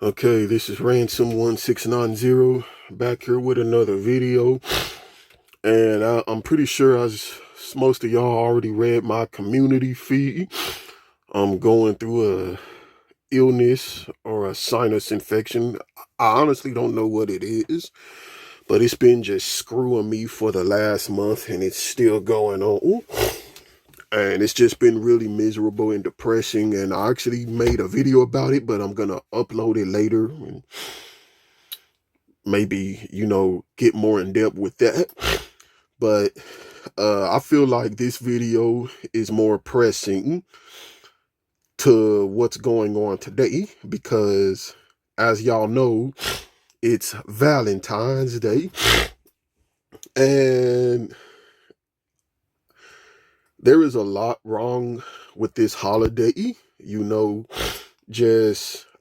Okay, this is Ransom1690 back here with another video, and I'm pretty sure as most of y'all already read my community feed. I'm going through a illness or a sinus infection. I honestly don't know what it is, but it's been just screwing me for the last month, and it's still going on. And it's just been really miserable and depressing, and I actually made a video about it, but I'm gonna upload it later and maybe, get more in depth with that. But I feel like this video is more pressing to what's going on today because, as y'all know, it's Valentine's Day. And there is a lot wrong with this holiday.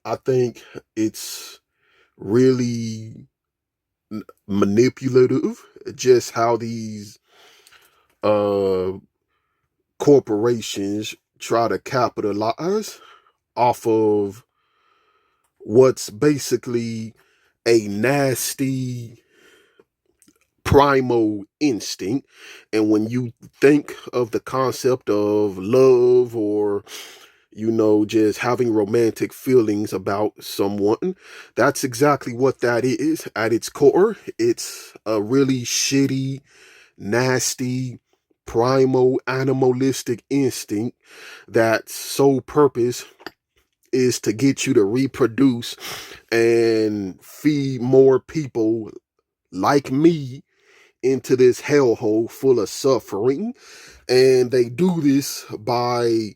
I think it's really manipulative, just how these uh corporations try to capitalize off of what's basically a nasty primal instinct. And when you think of the concept of love, or just having romantic feelings about someone, that's exactly what that is at its core. It's a really shitty, nasty, primal, animalistic instinct that sole purpose is to get you to reproduce and feed more people like me into this hellhole full of suffering. And they do this by,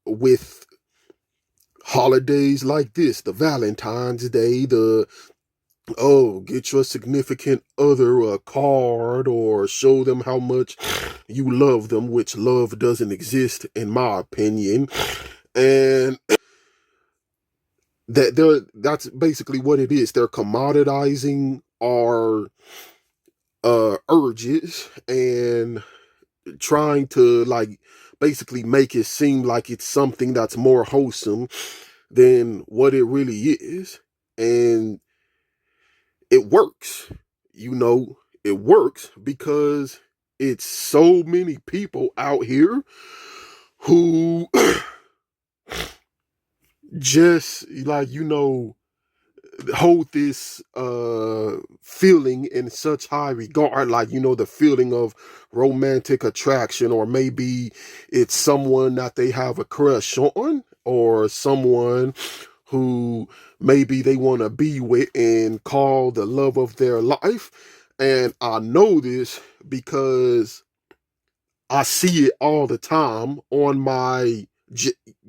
with holidays like this, the Valentine's Day, get your significant other a card or show them how much you love them, which love doesn't exist in my opinion. And that's basically what it is. They're commoditizing our urges and trying to basically make it seem like it's something that's more wholesome than what it really is. And it works. It works because it's so many people out here who just hold this feeling in such high regard, the feeling of romantic attraction, or maybe it's someone that they have a crush on, or someone who maybe they want to be with and call the love of their life. And I know this because I see it all the time on my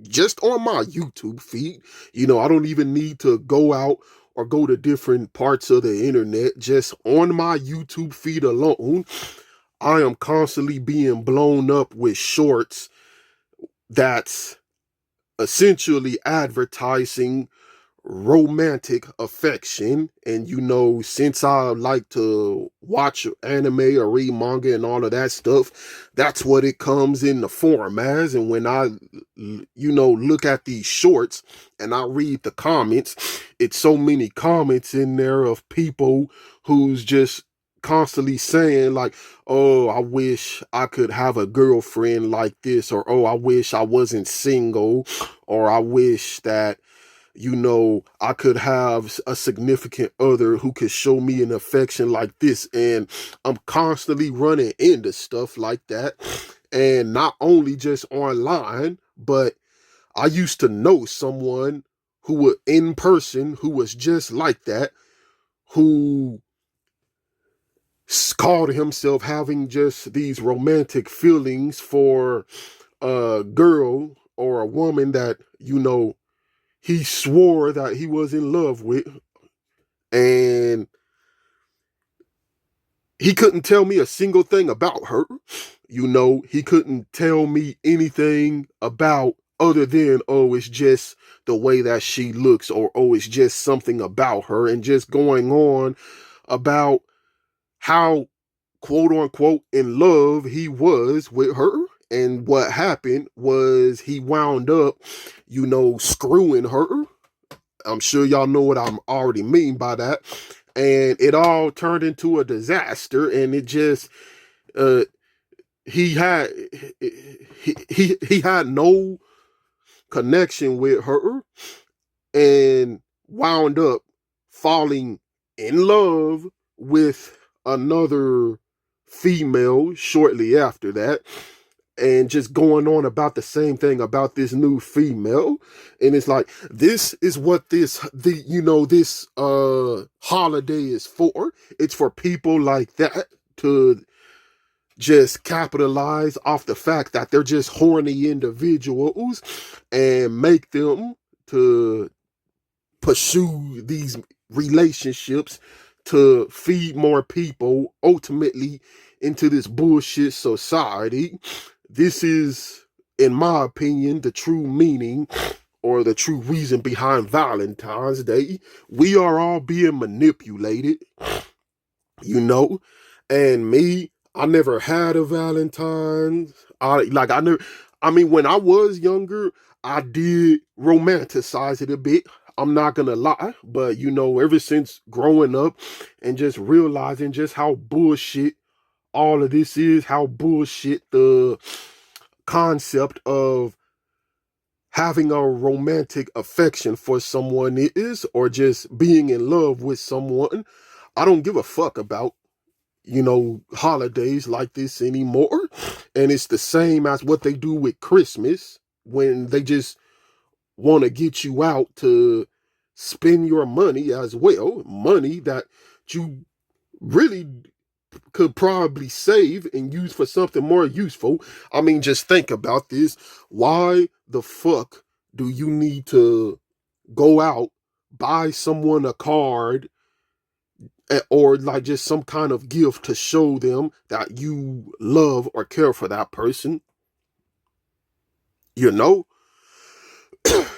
just on my YouTube feed. I don't even need to go out or go to different parts of the internet. Just on my YouTube feed alone, I am constantly being blown up with shorts that's essentially advertising romantic affection. And since I like to watch anime or read manga and all of that stuff, that's what it comes in the form as. And when I look at these shorts and I read the comments, it's so many comments in there of people who's just constantly saying like, oh, I wish I could have a girlfriend like this, or oh, I wish I wasn't single, or I wish that I could have a significant other who could show me an affection like this. And I'm constantly running into stuff like that. And not only just online, but I used to know someone who was in person who was just like that, who called himself having just these romantic feelings for a girl or a woman that, he swore that he was in love with. And he couldn't tell me a single thing about her. He couldn't tell me anything about other than, oh, it's just the way that she looks, or oh, it's just something about her, and just going on about how, quote unquote, in love he was with her. And what happened was he wound up, screwing her I'm sure y'all know what I'm already mean by that. And it all turned into a disaster, and it just uh he had he had no connection with her, and wound up falling in love with another female shortly after that, and just going on about the same thing about this new female. And it's like, this is what this holiday is for. It's for people like that to just capitalize off the fact that they're just horny individuals, and make them to pursue these relationships to feed more people, ultimately into this bullshit society. This is, in my opinion, the true meaning or the true reason behind Valentine's Day. We are all being manipulated, you know. And me, I never had a Valentine's. I mean, when I was younger, I did romanticize it a bit. I'm not gonna lie, but ever since growing up and just realizing just how bullshit all of this is, how bullshit the concept of having a romantic affection for someone is, or just being in love with someone. I don't give a fuck about holidays like this anymore. And it's the same as what they do with Christmas, when they just want to get you out to spend your money as well. Money that you really could probably save and use for something more useful. I mean, just think about this. Why the fuck do you need to go out, buy someone a card, or like just some kind of gift to show them that you love or care for that person? You know,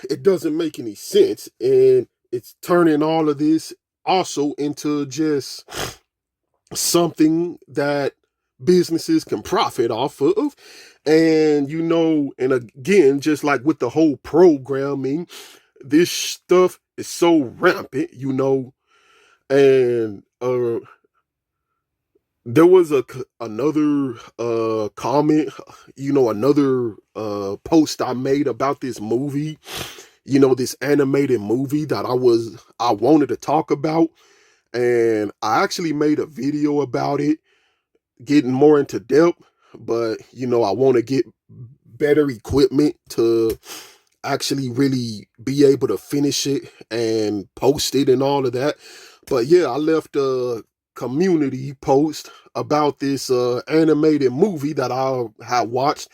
it doesn't make any sense. And it's turning all of this also into just something that businesses can profit off of. And and again, just like with the whole programming, this stuff is so rampant, and there was another comment, another post I made about this movie, this animated movie that I wanted to talk about. And I actually made a video about it, getting more into depth, but I want to get better equipment to actually really be able to finish it and post it and all of that. But yeah, I left a community post about this animated movie that I had watched,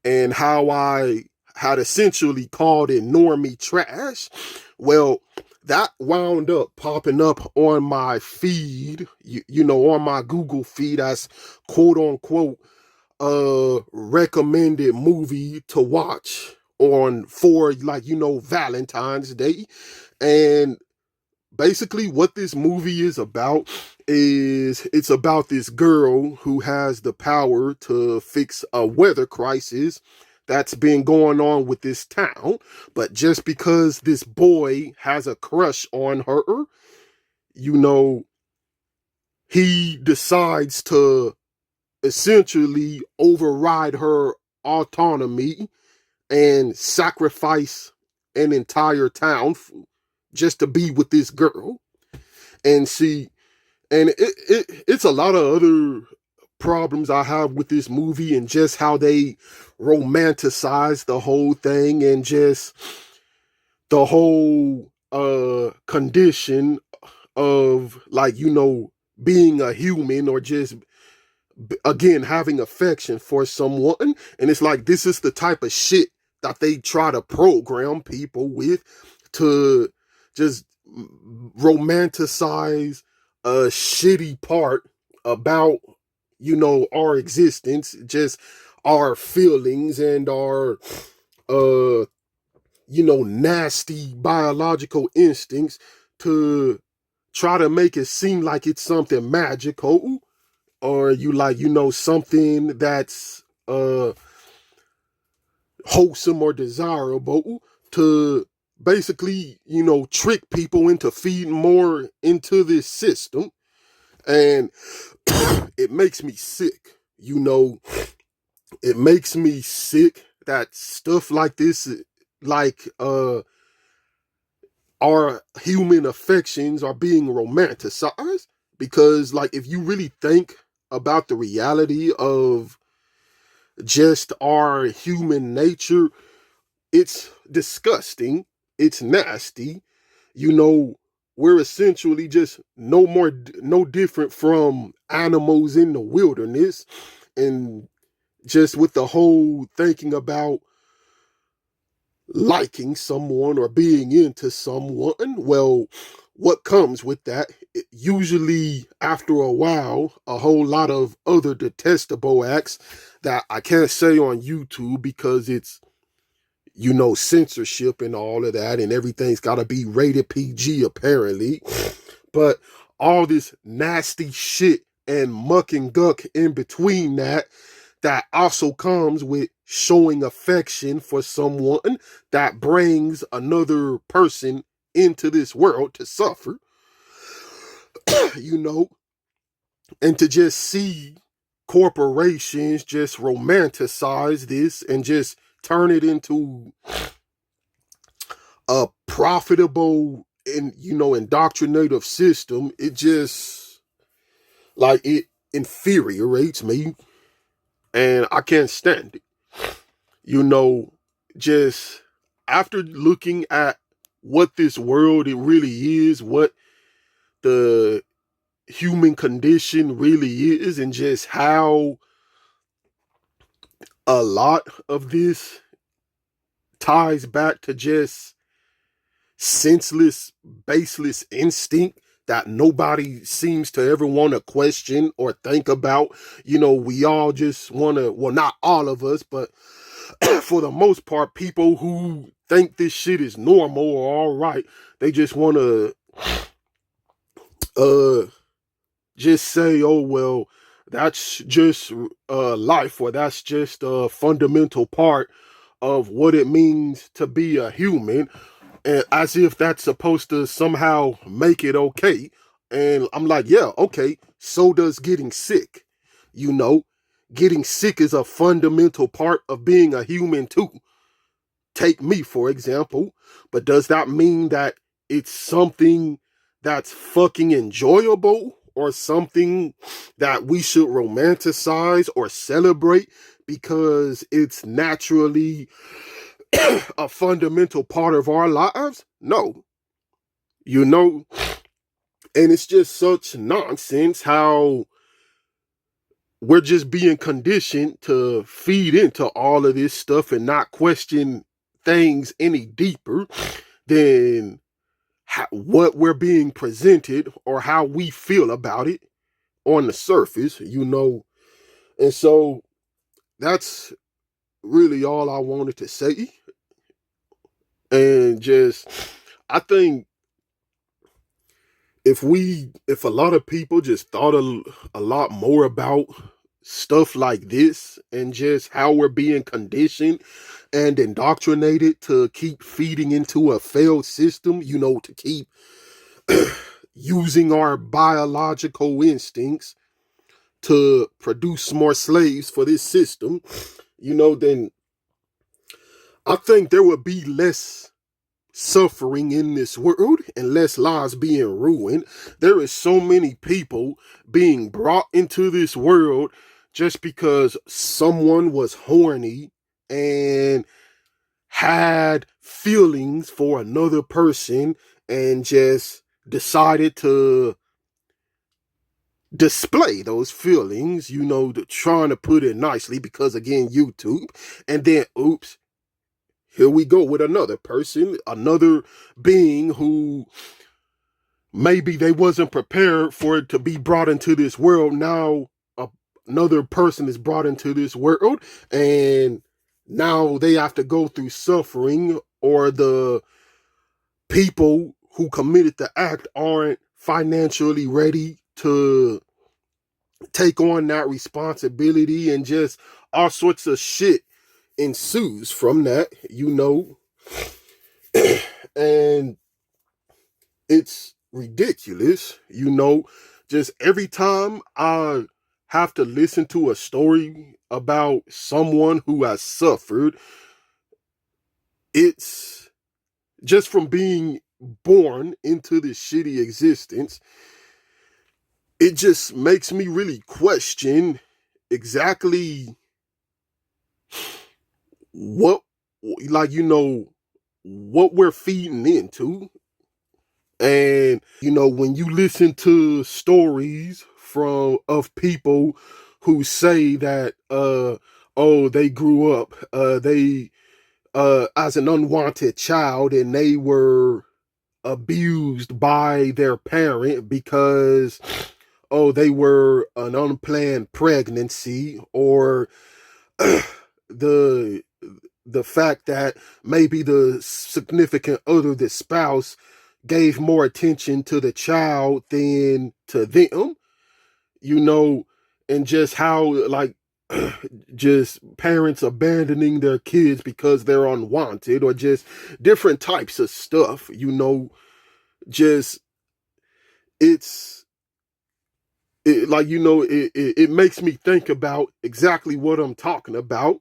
and how I had essentially called it normie trash. Well, that wound up popping up on my feed, on my Google feed, as quote unquote recommended movie to watch on for Valentine's Day. And basically what this movie is about is, it's about this girl who has the power to fix a weather crisis that's been going on with this town. But just because this boy has a crush on her, he decides to essentially override her autonomy and sacrifice an entire town just to be with this girl. And it's a lot of other problems I have with this movie, and just how they romanticize the whole thing, and just the whole condition of being a human, or just again having affection for someone. And it's like, this is the type of shit that they try to program people with, to just romanticize a shitty part about our existence, just our feelings and our nasty biological instincts, to try to make it seem like it's something magical, or something that's wholesome or desirable, to basically, trick people into feeding more into this system. And it makes me sick. It makes me sick that stuff like this, like our human affections are being romanticized. Because, like, if you really think about the reality of just our human nature, it's disgusting, it's nasty. you know we're essentially just no different from animals in the wilderness. And just with the whole thinking about liking someone or being into someone, well, what comes with that, usually after a while, a whole lot of other detestable acts that I can't say on YouTube because it's, censorship and all of that, and everything's got to be rated PG apparently. But all this nasty shit and muck and guck in between that also comes with showing affection for someone that brings another person into this world to suffer, you know, and to just see corporations just romanticize this and just turn it into a profitable and, indoctrinative system. It just, like, it infuriates me, and I can't stand it. you know, just after looking at what this world it really is, what the human condition really is, and just how a lot of this ties back to just senseless, baseless instinct that nobody seems to ever want to question or think about. We all just want to, well, not all of us, but for the most part, people who think this shit is normal or all right, they just want to uh just say, oh well, that's just life, or that's just a fundamental part of what it means to be a human, and as if that's supposed to somehow make it okay. And I'm like, yeah, okay, so does getting sick. you know Getting sick is a fundamental part of being a human too. Take me, for example. But does that mean that it's something that's fucking enjoyable, or something that we should romanticize or celebrate because it's naturally a fundamental part of our lives? No. You know, and it's just such nonsense how we're just being conditioned to feed into all of this stuff and not question things any deeper than what we're being presented or how we feel about it on the surface. And so that's really all I wanted to say. And just, I think if a lot of people just thought a lot more about stuff like this and just how we're being conditioned and indoctrinated to keep feeding into a failed system, to keep using our biological instincts to produce more slaves for this system, then I think there would be less suffering in this world and less lives being ruined. There is so many people being brought into this world just because someone was horny and had feelings for another person and just decided to display those feelings, trying to put it nicely because, again, YouTube. And then, oops, here we go with another person, another being who maybe they wasn't prepared for it to be brought into this world. Now another person is brought into this world, and now they have to go through suffering, or the people who committed the act aren't financially ready to take on that responsibility, and just all sorts of shit ensues from that. And it's ridiculous, just every time I have to listen to a story about someone who has suffered, it's just from being born into this shitty existence, it just makes me really question exactly what, like, what we're feeding into. And, when you listen to stories of people who say that, oh, they grew up, they, as an unwanted child, and they were abused by their parent because, oh, they were an unplanned pregnancy, or the the fact that maybe the significant other, the spouse, gave more attention to the child than to them, you know, and just how, like, just parents abandoning their kids because they're unwanted, or just different types of stuff, just it's like, it makes me think about exactly what I'm talking about,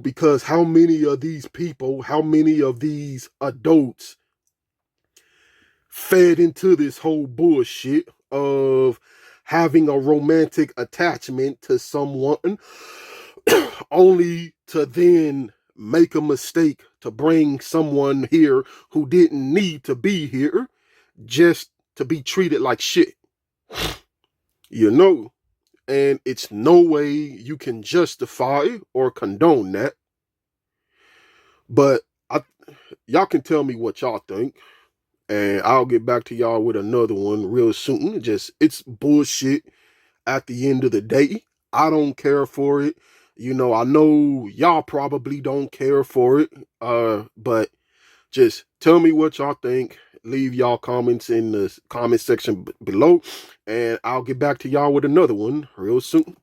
because how many of these people, how many of these adults fed into this whole bullshit of having a romantic attachment to someone only to then make a mistake to bring someone here who didn't need to be here, just to be treated like shit. You know, and it's no way you can justify or condone that. But I, y'all can tell me what y'all think, and I'll get back to y'all with another one real soon. Just, it's bullshit at the end of the day. I don't care for it. I know y'all probably don't care for it. But just tell me what y'all think. Leave y'all comments in the comment section below, and I'll get back to y'all with another one real soon.